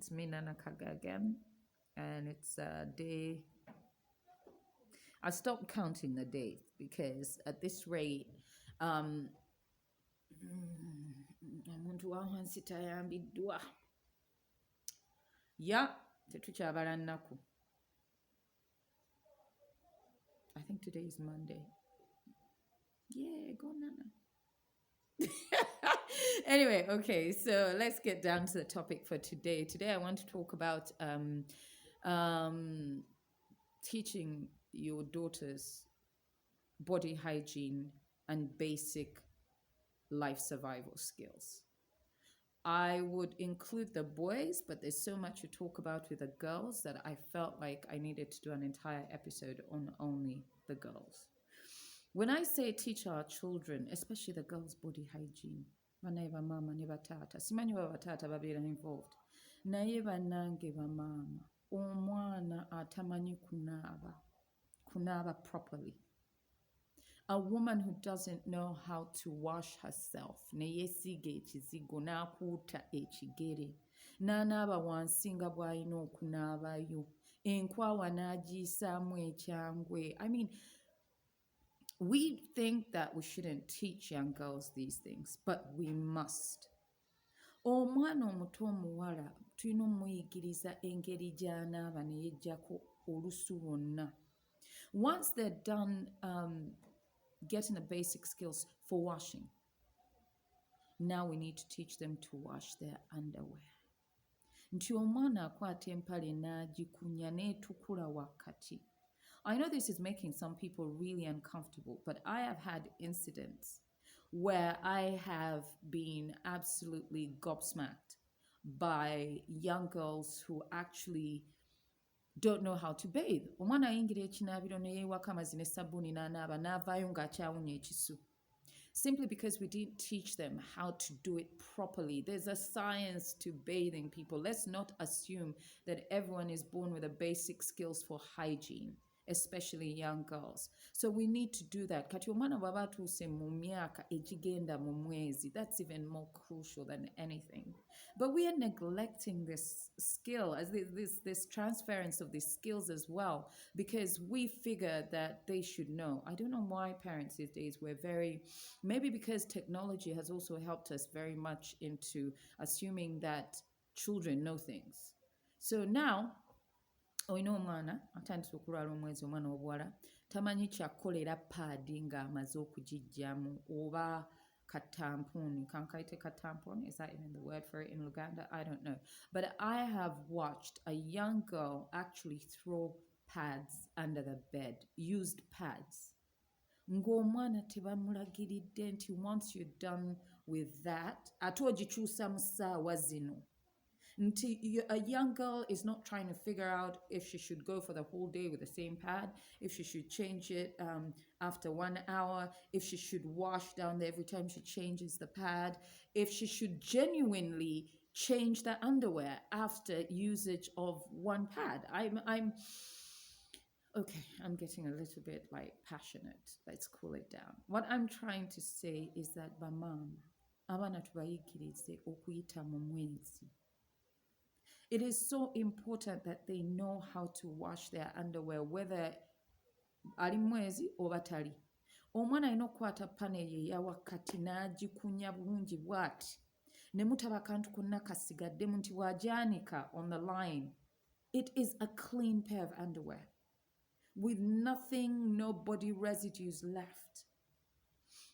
It's me, Nana Kagga again, and it's day. I stopped counting the days because at this rate, um, omuntu wawansi tayambiddwa. Yeah, tetukyabala nnaku. I think today is Monday. Yeah, go Nana. Anyway, okay, so let's get down to the topic for today. Today I want to talk about teaching your daughters body hygiene and basic life survival skills. I would include the boys, but there's so much to talk about with the girls that I felt like I needed to do an entire episode on only the girls. When I say teach our children, especially the girls' body hygiene, banaye bamama ne batata, simanyi baba batata babeera involved, naye bannange bamama, omwana atamanyi kunaaba properly. A woman who doesn't know how to wash herself, neyeesiga ekizigo n'akuuta ekigere, n'anaaba wansi nga bw'alina okunaabayo, enkwawa n'agiyisaamu ekyangwe. I mean, we think that we shouldn't teach young girls these things, but we must. Omwana omuto omuwala tulina omuyigiriza engeri gy'anaaba ne yeggyako olusu lwonna. Once they're done getting the basic skills for washing, now we need to teach them to wash their underwear. Nti omwana akwata empale n'agikunya n'etukula wakati. I know this is making some people really uncomfortable, but I have had incidents where I have been absolutely gobsmacked by young girls who actually don't know how to bathe. Omwana ayingira ekinaabiro ne yeewaka amazzi ne sabbuuni n'anaaba n'avaayo ng'akyawunya ekisu. Simply because we didn't teach them how to do it properly. There's a science to bathing, people. Let's not assume that everyone is born with the basic skills for hygiene, especially young girls. So we need to do that. Kati omwana bw'aba atuuse mu myaka egigenda mu mwezi, that's even more crucial than anything. But we are neglecting this skill, as this transference of these skills as well, because we figure that they should know. I don't know why parents these days were maybe because technology has also helped us very much into assuming that children know things. So now, olina omwana atandise okulwala omwezi, omwana obuwala tamanyi kyakolera paadi ng'amaze okugiggyamu oba katamponi. Kankayite katamponi, is that even the word for it in Luganda? I don't know. But I have watched a young girl actually throw pads under the bed, used pads. Ng'omwana tebamulagiridde nti once you're done with that, ate ogikyusa mu ssaawa zino. A young girl is not trying to figure out if she should go for the whole day with the same pad, if she should change it after 1 hour, if she should wash down there every time she changes the pad, if she should genuinely change the underwear after usage of one pad. I'm getting a little bit passionate. Let's cool it down. What I'm trying to say is that bamama, abaana tubayigirize okuyita mu mwezi. It is so important that they know how to wash their underwear, whether ali mwezi oba tali. Omwana alina okukwata pane ye eya wakati n'agikunya bulungi bw'ati. Ne mutaba kantu konna kasigaddemu nti bw'agyanika on the line. It is a clean pair of underwear with nothing, no body residues left.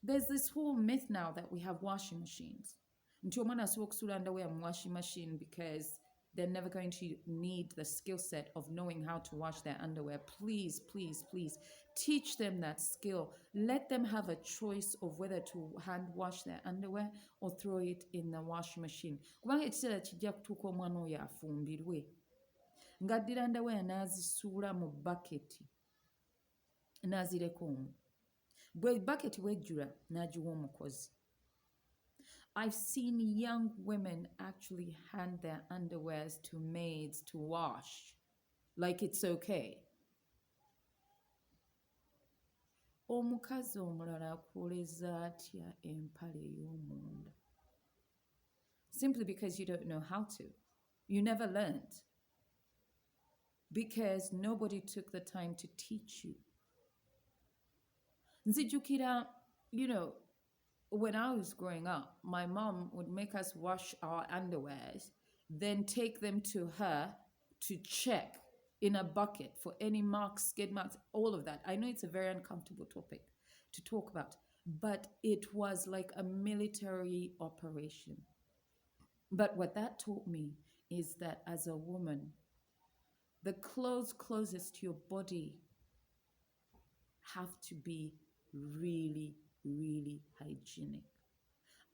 There's this whole myth now that we have washing machines. Nti omwana asobola okusuula underwear mu washing machine because they're never going to need the skill set of knowing how to wash their underwear. Please, please, please teach them that skill. Let them have a choice of whether to hand wash their underwear or throw it in the washing machine. Kubanga ekiseera kijja kutuuka omwana oyo afumbirwe ng'addira underwear n'azisuula mu baketi n'azireka omwo. Bwe baketi bw'ejjula n'agiwa omukozi. I've seen young women actually hand their underwears to maids to wash, like it's okay. Omukazi omulala akwoleza atya empale ey'omunda? Simply because you don't know how to. You never learned because nobody took the time to teach you. Nzijukira, you know, when I was growing up, my mom would make us wash our underwears, then take them to her to check in a bucket for any marks, skid marks, all of that. I know it's a very uncomfortable topic to talk about, but it was like a military operation. But what that taught me is that as a woman, the clothes closest to your body have to be really, really hygienic.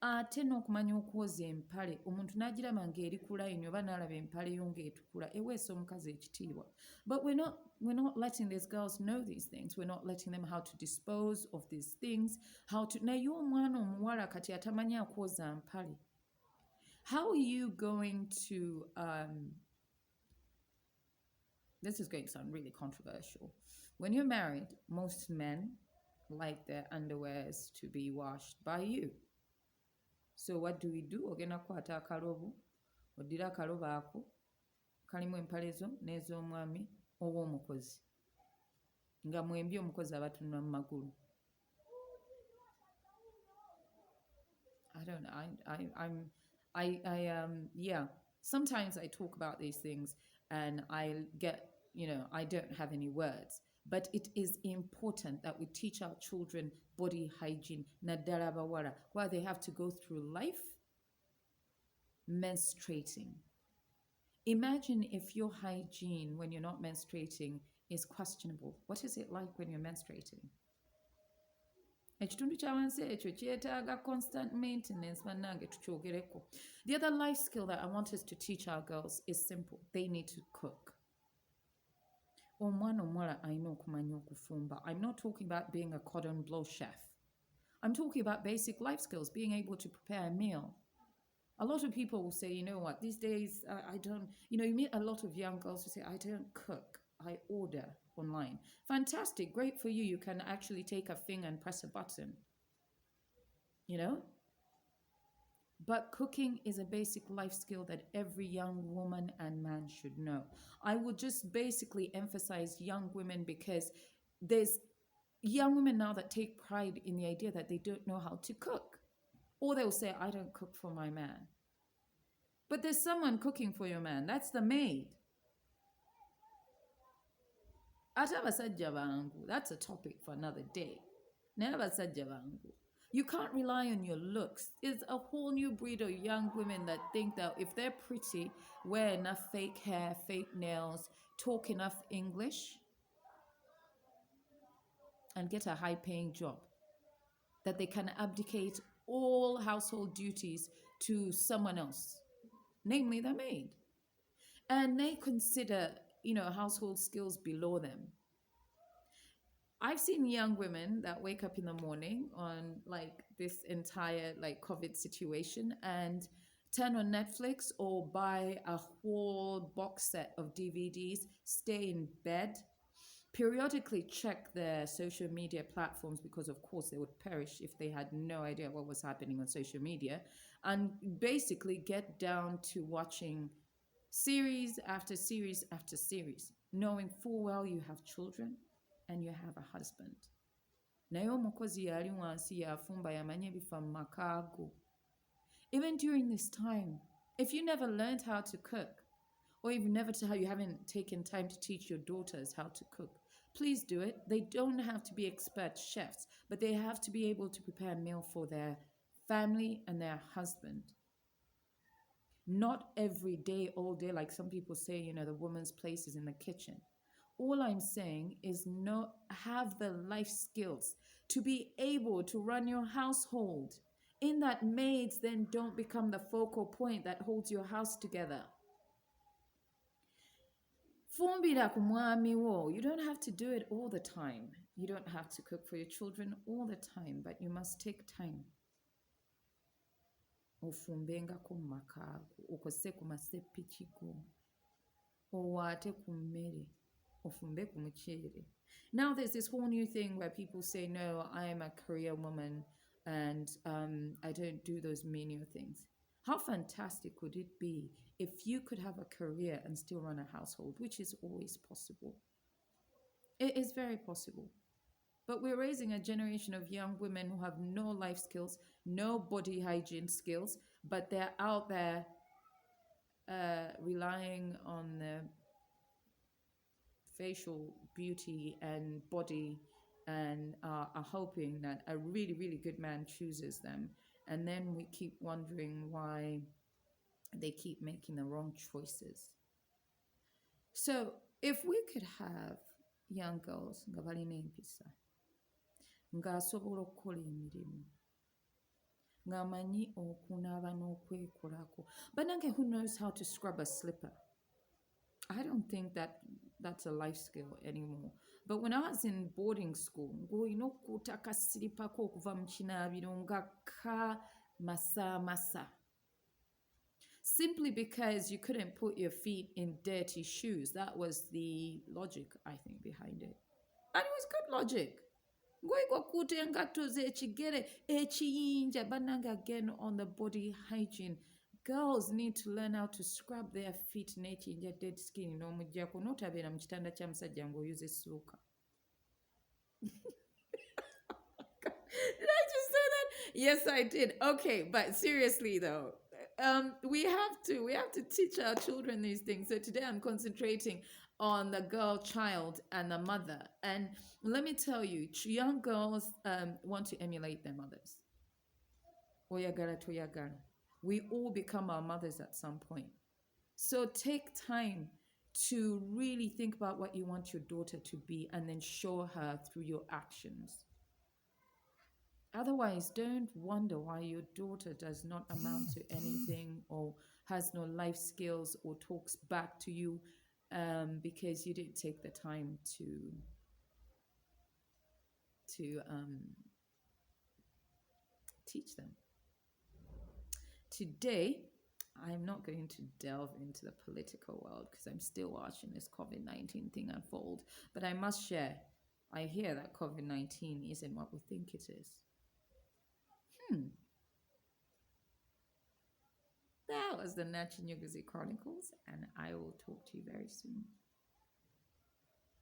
Ate n'okumanya okwoza empale omuntu n'agiraba ng'eri ku layini oba n'alaba empale yo ng'etukula eweesa omukazi ekitiibwa. But we're not letting these girls know these things. We're not letting them how to dispose of these things, how to naye omwana omuwala kati atamanyi akwoza mpale. How are you going to this is going to sound really controversial. When you're married, most men like their underwears to be washed by you. So what do we do? Ogenda kukwata akalobo, oddira akalobo ako, kalimu empale zo n'ez'omwami oba omukozi. Nga mwembi omukozi abatunula mu magulu. I don't know. Yeah. Sometimes I talk about these things and I get, I don't have any words. But it is important that we teach our children body hygiene, naddala abawala, while they have to go through life menstruating. Imagine if your hygiene when you're not menstruating is questionable. What is it like when you're menstruating? Ekitundu kyawansi ekyo kyetaaga constant maintenance bannange tukyogereko. The other life skill that I want us to teach our girls is simple. They need to cook. Omwana omuwala alina okumanya okufumba. I'm not talking about being a cordon bleu chef. I'm talking about basic life skills, being able to prepare a meal. A lot of people will say, you know what, these days I don't, you meet a lot of young girls who say, I don't cook, I order online. Fantastic, great for you. You can actually take a finger and press a button, But cooking is a basic life skill that every young woman and man should know. I would just basically emphasize young women because there's young women now that take pride in the idea that they don't know how to cook. Or they'll say, I don't cook for my man. But there's someone cooking for your man. That's the maid. Ate abasajja bangu, that's a topic for another day. Naye abasajja bangu, you can't rely on your looks. There's a whole new breed of young women that think that if they're pretty, wear enough fake hair, fake nails, talk enough English, and get a high-paying job, that they can abdicate all household duties to someone else, namely the maid. And they consider, household skills below them. I've seen young women that wake up in the morning on this entire COVID situation and turn on Netflix or buy a whole box set of DVDs, stay in bed, periodically check their social media platforms because of course they would perish if they had no idea what was happening on social media, and basically get down to watching series after series after series, knowing full well you have children and you have a husband. Naye omukozi yali wansi yafumba yamanya ebifa mu maka go. Even during this time, if you never learned how to cook, or you haven't taken time to teach your daughters how to cook, please do it. They don't have to be expert chefs, but they have to be able to prepare a meal for their family and their husband. Not every day, all day, like some people say, the woman's place is in the kitchen. All I'm saying is have the life skills to be able to run your household. In that maids then don't become the focal point that holds your house together. Fumbira ku mwami wo. You don't have to do it all the time. You don't have to cook for your children all the time, but you must take time. Ofumbenga ku maka go, okose ku masepiki go, owaate ku mmere, ofumbe ku muceere. Now there's this whole new thing where people say, no, I am a career woman and I don't do those menial things. How fantastic would it be if you could have a career and still run a household, which is always possible? It is very possible. But we're raising a generation of young women who have no life skills, no body hygiene skills, but they're out there relying on the facial beauty and body and are hoping that a really, really good man chooses them. And then we keep wondering why they keep making the wrong choices. So if we could have young girls nga balina empisa, ng'asobola okukola emirimu, ng'amanyi okunaaba n'okwekolako. Bannange, who knows how to scrub a slipper? I don't think that's a life skill anymore. But when I was in boarding school, ng'olina okkuuta akasiripako okuva mu kinaabiro nga masa. Simply because you couldn't put your feet in dirty shoes. That was the logic, I think, behind it. And it was good logic. Ng'oyigwa engatto z'ekigere ekiyinja. Bannange, again on the body hygiene. Girls need to learn how to scrub their feet n'ekiyinja dead skin n'omuggyako n'otabeera mu kitanda kya musajja ng'oyuza essuuka. Did I just say that? Yes, I did. Okay, but seriously though, we have to teach our children these things. So today I'm concentrating on the girl child and the mother. And let me tell you, young girls want to emulate their mothers. Oyagala toyagala. We all become our mothers at some point. So take time to really think about what you want your daughter to be and then show her through your actions. Otherwise, don't wonder why your daughter does not amount to anything or has no life skills or talks back to you because you didn't take the time to teach them. Today, I'm not going to delve into the political world because I'm still watching this COVID-19 thing unfold, but I must share, I hear that COVID-19 isn't what we think it is. That was the Nakinyuguzi Chronicles, and I will talk to you very soon.